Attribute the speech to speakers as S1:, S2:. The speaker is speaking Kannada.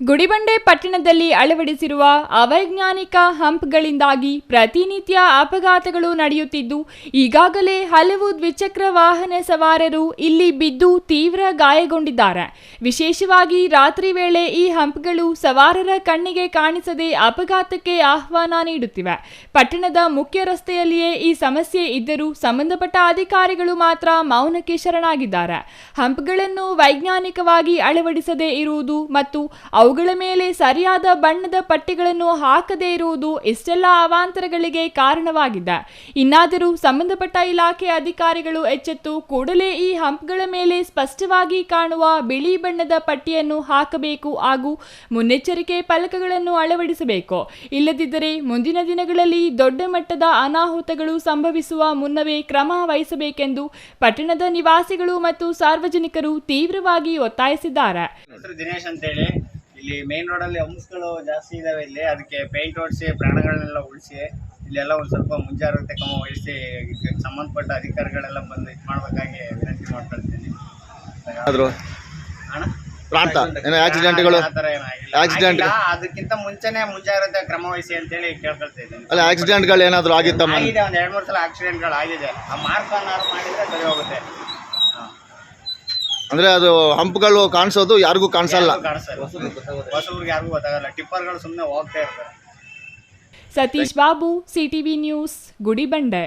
S1: ಗುಡಿಬಂಡೆ ಪಟ್ಟಣದಲ್ಲಿ ಅಳವಡಿಸಿರುವ ಅವೈಜ್ಞಾನಿಕ ಹಂಪ್ಗಳಿಂದಾಗಿ ಪ್ರತಿನಿತ್ಯ ಅಪಘಾತಗಳು ನಡೆಯುತ್ತಿದ್ದು, ಈಗಾಗಲೇ ಹಲವು ದ್ವಿಚಕ್ರ ವಾಹನ ಸವಾರರು ಇಲ್ಲಿ ಬಿದ್ದು ತೀವ್ರ ಗಾಯಗೊಂಡಿದ್ದಾರೆ. ವಿಶೇಷವಾಗಿ ರಾತ್ರಿ ವೇಳೆ ಈ ಹಂಪ್ಗಳು ಸವಾರರ ಕಣ್ಣಿಗೆ ಕಾಣಿಸದೆ ಅಪಘಾತಕ್ಕೆ ಆಹ್ವಾನ ನೀಡುತ್ತಿವೆ. ಪಟ್ಟಣದ ಮುಖ್ಯ ರಸ್ತೆಯಲ್ಲಿಯೇ ಈ ಸಮಸ್ಯೆ ಇದ್ದರೂ ಸಂಬಂಧಪಟ್ಟ ಅಧಿಕಾರಿಗಳು ಮಾತ್ರ ಮೌನಕ್ಕೆ ಶರಣಾಗಿದ್ದಾರೆ. ಹಂಪ್ಗಳನ್ನು ವೈಜ್ಞಾನಿಕವಾಗಿ ಅಳವಡಿಸದೇ ಇರುವುದು ಮತ್ತು ಅವುಗಳ ಮೇಲೆ ಸರಿಯಾದ ಬಣ್ಣದ ಪಟ್ಟಿಗಳನ್ನು ಹಾಕದೇ ಇರುವುದು ಇಷ್ಟೆಲ್ಲ ಅವಾಂತರಗಳಿಗೆ ಕಾರಣವಾಗಿದೆ. ಇನ್ನಾದರೂ ಸಂಬಂಧಪಟ್ಟ ಇಲಾಖೆ ಅಧಿಕಾರಿಗಳು ಎಚ್ಚೆತ್ತು ಕೂಡಲೇ ಈ ಹಂಪ್ಗಳ ಮೇಲೆ ಸ್ಪಷ್ಟವಾಗಿ ಕಾಣುವ ಬಿಳಿ ಬಣ್ಣದ ಪಟ್ಟಿಯನ್ನು ಹಾಕಬೇಕು ಹಾಗೂ ಮುನ್ನೆಚ್ಚರಿಕೆ ಫಲಕಗಳನ್ನು ಅಳವಡಿಸಬೇಕು. ಇಲ್ಲದಿದ್ದರೆ ಮುಂದಿನ ದಿನಗಳಲ್ಲಿ ದೊಡ್ಡ ಮಟ್ಟದ ಅನಾಹುತಗಳು ಸಂಭವಿಸುವ ಮುನ್ನವೇ ಕ್ರಮ ವಹಿಸಬೇಕೆಂದು ಪಟ್ಟಣದ ನಿವಾಸಿಗಳು ಮತ್ತು ಸಾರ್ವಜನಿಕರು ತೀವ್ರವಾಗಿ ಒತ್ತಾಯಿಸಿದ್ದಾರೆ.
S2: ದಿನೇಶ್ ಅಂತೇಳಿ ಇಲ್ಲಿ ಮೇನ್ ರೋಡಲ್ಲಿ ಹಂಪ್ಸ್ಗಳು ಜಾಸ್ತಿ ಇದಾವೆ. ಇಲ್ಲಿ ಅದಕ್ಕೆ ಪೇಂಟ್ ಹೊಡಿಸಿ ಪ್ರಾಣಗಳನ್ನೆಲ್ಲ ಉಳಿಸಿ ಇಲ್ಲೆಲ್ಲ ಒಂದು ಸ್ವಲ್ಪ ಮುಂಜಾಗ್ರತೆ ಕ್ರಮ ವಹಿಸಿ ಸಂಬಂಧಪಟ್ಟ ಅಧಿಕಾರಿಗಳೆಲ್ಲ ಬಂದು ಇದು ಮಾಡಬೇಕಾಗಿ ವಿನಂತಿ ಮಾಡ್ಕೊಳ್ತೀನಿ. ಅದಕ್ಕಿಂತ ಮುಂಚೆನೆ ಮುಂಜಾಗ್ರತೆ ಕ್ರಮ ವಹಿಸಿ ಅಂತೇಳಿ ಕೇಳ್ಕೊಳ್ತಾ ಇದ್ದೀನಿ.
S3: ಆಕ್ಸಿಡೆಂಟ್ಗಳು ಏನಾದ್ರು ಆಗಿತ್ತು?
S2: ಆಗಿದೆ, ಒಂದು 2-3 ಸಲ ಆಕ್ಸಿಡೆಂಟ್ಗಳು ಆಗಿದೆ. ಆ ಮಾರ್ಕ್ ಮಾಡಿದ್ರೆ ಸರಿ ಹೋಗುತ್ತೆ.
S3: ಅಂದ್ರೆ ಅದು ಹಂಪ್ಗಳು ಕಾಣಿಸೋದು ಯಾರಿಗೂ ಕಾಣಿಸಲ್ಲ,
S2: ಹೊಸಬ್ರಿಗೆ ಯಾರಿಗೂ ಗೊತ್ತಾಗಲ್ಲ. ಟಿಪ್ಪರ್ಗಳು ಸುಮ್ಮನೆ ಹೋಗ್ತಾ ಇರ್ತಾರೆ.
S1: Satish Babu, CTV news, Gudibande.